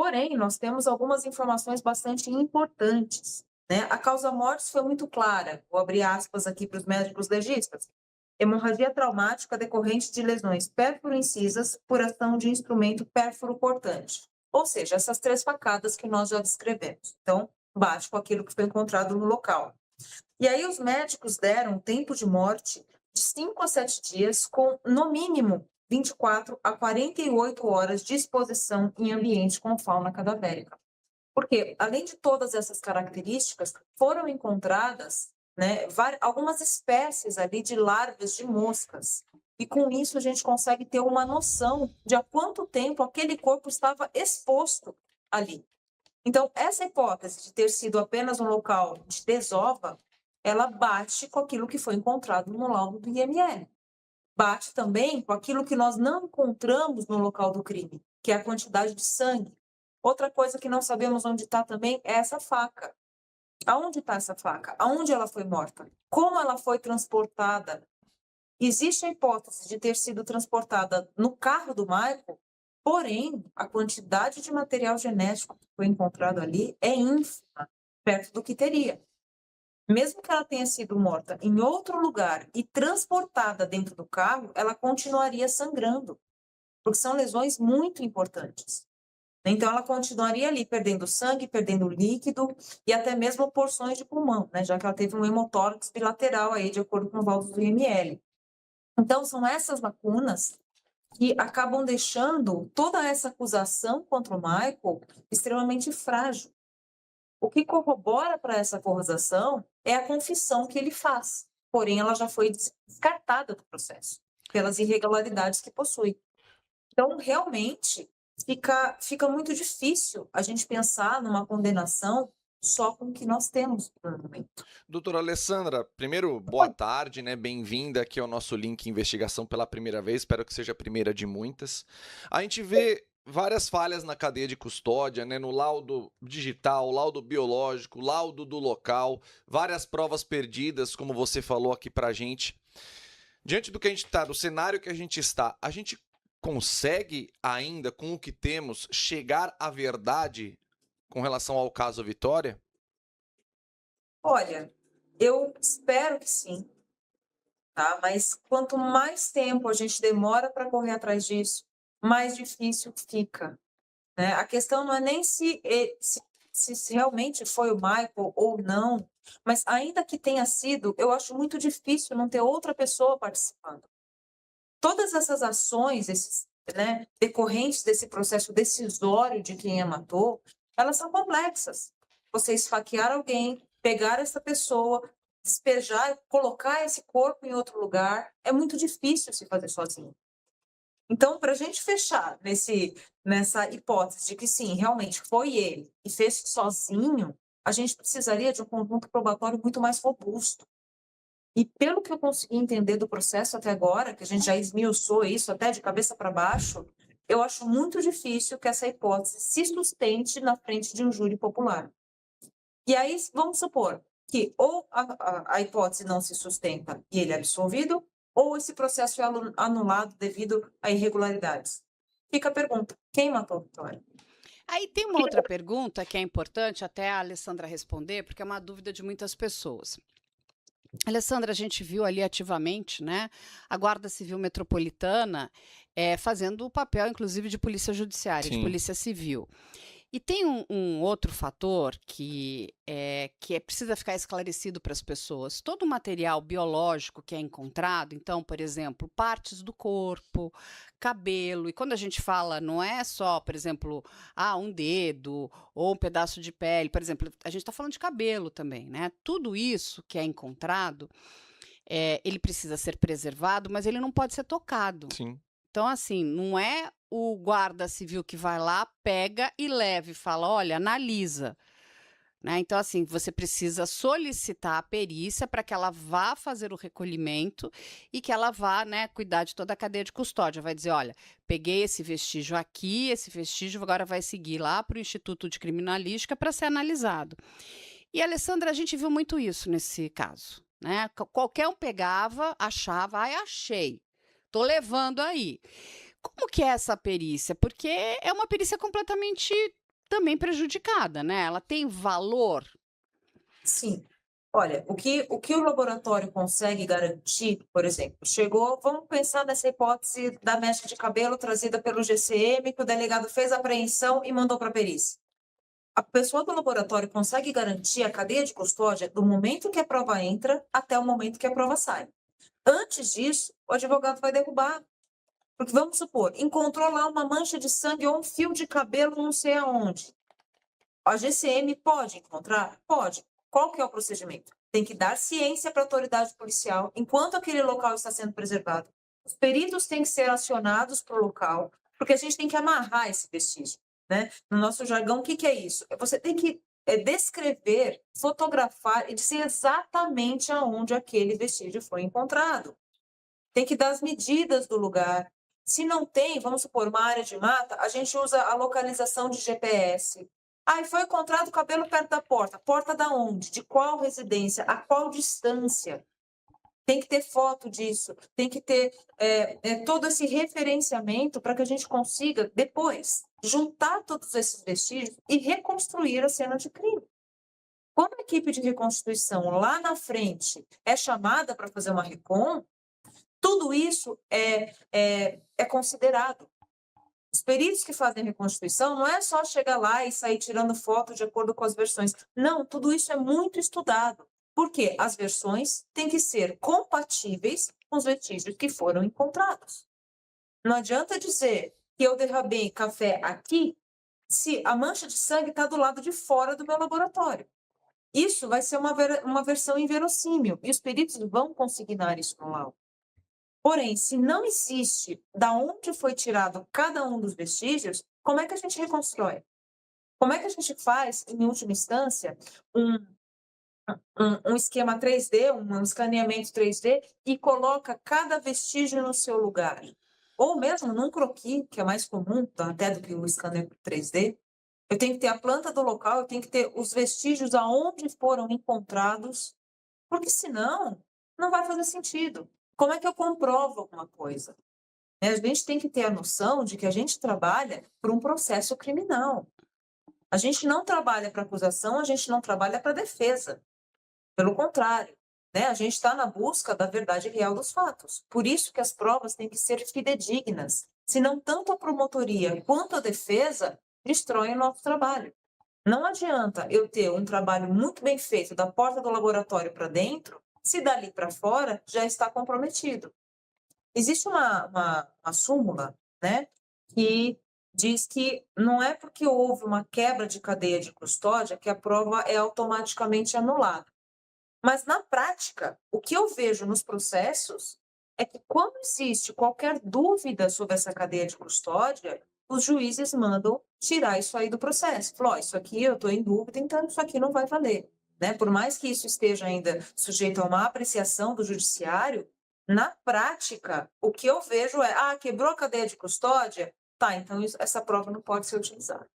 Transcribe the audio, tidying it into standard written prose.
Porém, nós temos algumas informações bastante importantes, né? A causa mortis foi muito clara, vou abrir aspas aqui para os médicos legistas. Hemorragia traumática decorrente de lesões pérfuro-incisas por ação de instrumento pérfuro-cortante. Ou seja, essas 3 facadas que nós já descrevemos. Então, bate com aquilo que foi encontrado no local. E aí os médicos deram tempo de morte de 5 a 7 dias, com, no mínimo, 24 a 48 horas de exposição em ambiente com fauna cadavérica. Porque, além de todas essas características, foram encontradas, né, algumas espécies ali de larvas de moscas. E com isso a gente consegue ter uma noção de há quanto tempo aquele corpo estava exposto ali. Então, essa hipótese de ter sido apenas um local de desova, ela bate com aquilo que foi encontrado no laudo do IML. Bate também com aquilo que nós não encontramos no local do crime, que é a quantidade de sangue. Outra coisa que não sabemos onde está também é essa faca. Aonde está essa faca? Aonde ela foi morta? Como ela foi transportada? Existe a hipótese de ter sido transportada no carro do Michael, porém, a quantidade de material genético que foi encontrado ali é ínfima, perto do que teria. Mesmo que ela tenha sido morta em outro lugar e transportada dentro do carro, ela continuaria sangrando, porque são lesões muito importantes. Então, ela continuaria ali perdendo sangue, perdendo líquido e até mesmo porções de pulmão, né? Já que ela teve um hemotórax bilateral aí, de acordo com o laudo do IML. Então, são essas lacunas que acabam deixando toda essa acusação contra o Michael extremamente frágil. O que corrobora para essa acusação é a confissão que ele faz, porém ela já foi descartada do processo, pelas irregularidades que possui. Então, realmente, fica muito difícil a gente pensar numa condenação só com o que nós temos no momento. Doutora Alessandra, primeiro, boa tarde, né? Bem-vinda aqui ao nosso link Investigação pela primeira vez, espero que seja a primeira de muitas. A gente vê várias falhas na cadeia de custódia, né? No laudo digital, laudo biológico, laudo do local, várias provas perdidas, como você falou aqui pra gente. Diante do que a gente está, do cenário que a gente está, a gente consegue ainda, com o que temos, chegar à verdade com relação ao caso Vitória? Olha, eu espero que sim, tá? Mas quanto mais tempo a gente demora para correr atrás disso, mais difícil fica, né? A questão não é nem se realmente foi o Michael ou não, mas ainda que tenha sido, eu acho muito difícil não ter outra pessoa participando. Todas essas ações, esses, né, decorrentes desse processo decisório de quem a matou, elas são complexas. Você esfaquear alguém, pegar essa pessoa, despejar, colocar esse corpo em outro lugar, é muito difícil se fazer sozinho. Então, para a gente fechar nessa hipótese de que sim, realmente foi ele e fez sozinho, a gente precisaria de um conjunto probatório muito mais robusto. E pelo que eu consegui entender do processo até agora, que a gente já esmiuçou isso até de cabeça para baixo, eu acho muito difícil que essa hipótese se sustente na frente de um júri popular. E aí, vamos supor que ou a hipótese não se sustenta e ele é absolvido, ou esse processo é anulado devido a irregularidades. Fica a pergunta: quem matou a Vitória? Aí tem uma outra pergunta que é importante até a Alessandra responder, porque é uma dúvida de muitas pessoas. Alessandra, a gente viu ali ativamente, né, a Guarda Civil Metropolitana, fazendo o papel, inclusive, de polícia judiciária, de Sim. polícia civil. E tem um outro fator que precisa ficar esclarecido para as pessoas. Todo o material biológico que é encontrado, então, por exemplo, partes do corpo, cabelo, e quando a gente fala, não é só, por exemplo, um dedo ou um pedaço de pele, por exemplo, a gente está falando de cabelo também, né? Tudo isso que é encontrado, ele precisa ser preservado, mas ele não pode ser tocado. Sim. Então, assim, não é o guarda civil que vai lá, pega e leva e fala: "Olha, analisa", né. Então, assim, você precisa solicitar a perícia para que ela vá fazer o recolhimento e que ela vá, né, cuidar de toda a cadeia de custódia. Vai dizer: "Olha, peguei esse vestígio aqui, esse vestígio agora vai seguir lá para o Instituto de Criminalística para ser analisado". E, Alessandra, a gente viu muito isso nesse caso, né. Qualquer um pegava, achava: "Ai, achei, tô levando aí". Como que é essa perícia? Porque é uma perícia completamente também prejudicada, né? Ela tem valor. Sim. Olha, o que o laboratório consegue garantir, por exemplo, chegou, vamos pensar nessa hipótese da mecha de cabelo trazida pelo GCM, que o delegado fez a apreensão e mandou para a perícia. A pessoa do laboratório consegue garantir a cadeia de custódia do momento que a prova entra até o momento que a prova sai. Antes disso, o advogado vai derrubar. Porque vamos supor, encontrou lá uma mancha de sangue ou um fio de cabelo não sei aonde. A GCM pode encontrar? Pode. Qual que é o procedimento? Tem que dar ciência para a autoridade policial enquanto aquele local está sendo preservado. Os peritos têm que ser acionados para o local, porque a gente tem que amarrar esse vestígio, né? No nosso jargão, o que que é isso? Você tem que descrever, fotografar e dizer exatamente aonde aquele vestígio foi encontrado. Tem que dar as medidas do lugar. Se não tem, vamos supor, uma área de mata, a gente usa a localização de GPS. E foi encontrado o cabelo perto da porta. Porta da onde? De qual residência? A qual distância? Tem que ter foto disso. Tem que ter todo esse referenciamento para que a gente consiga, depois, juntar todos esses vestígios e reconstruir a cena de crime. Quando a equipe de reconstituição, lá na frente, é chamada para fazer uma recon, tudo isso é considerado. Os peritos que fazem reconstituição não é só chegar lá e sair tirando foto de acordo com as versões. Não, tudo isso é muito estudado. Porque as versões têm que ser compatíveis com os vestígios que foram encontrados. Não adianta dizer que eu derramei café aqui se a mancha de sangue está do lado de fora do meu laboratório. Isso vai ser uma versão inverossímil e os peritos vão consignar isso no laudo. Porém, se não existe da onde foi tirado cada um dos vestígios, como é que a gente reconstrói? Como é que a gente faz, em última instância, um esquema 3D, um escaneamento 3D, e coloca cada vestígio no seu lugar? Ou mesmo num croquis, que é mais comum até do que o scanner 3D. Eu tenho que ter a planta do local, eu tenho que ter os vestígios aonde foram encontrados, porque senão não vai fazer sentido. Como é que eu comprovo alguma coisa? A gente tem que ter a noção de que a gente trabalha por um processo criminal. A gente não trabalha para acusação, a gente não trabalha para defesa. Pelo contrário, a gente está na busca da verdade real dos fatos. Por isso que as provas têm que ser fidedignas. Senão, tanto a promotoria quanto a defesa destroem o nosso trabalho. Não adianta eu ter um trabalho muito bem feito da porta do laboratório para dentro, se dali para fora já está comprometido. Existe uma súmula, que diz que não é porque houve uma quebra de cadeia de custódia que a prova é automaticamente anulada. Mas, na prática, o que eu vejo nos processos é que, quando existe qualquer dúvida sobre essa cadeia de custódia, os juízes mandam tirar isso aí do processo. Falam, isso aqui eu estou em dúvida, então isso aqui não vai valer. Por mais que isso esteja ainda sujeito a uma apreciação do judiciário, na prática, o que eu vejo é, quebrou a cadeia de custódia? Tá, então essa prova não pode ser utilizada.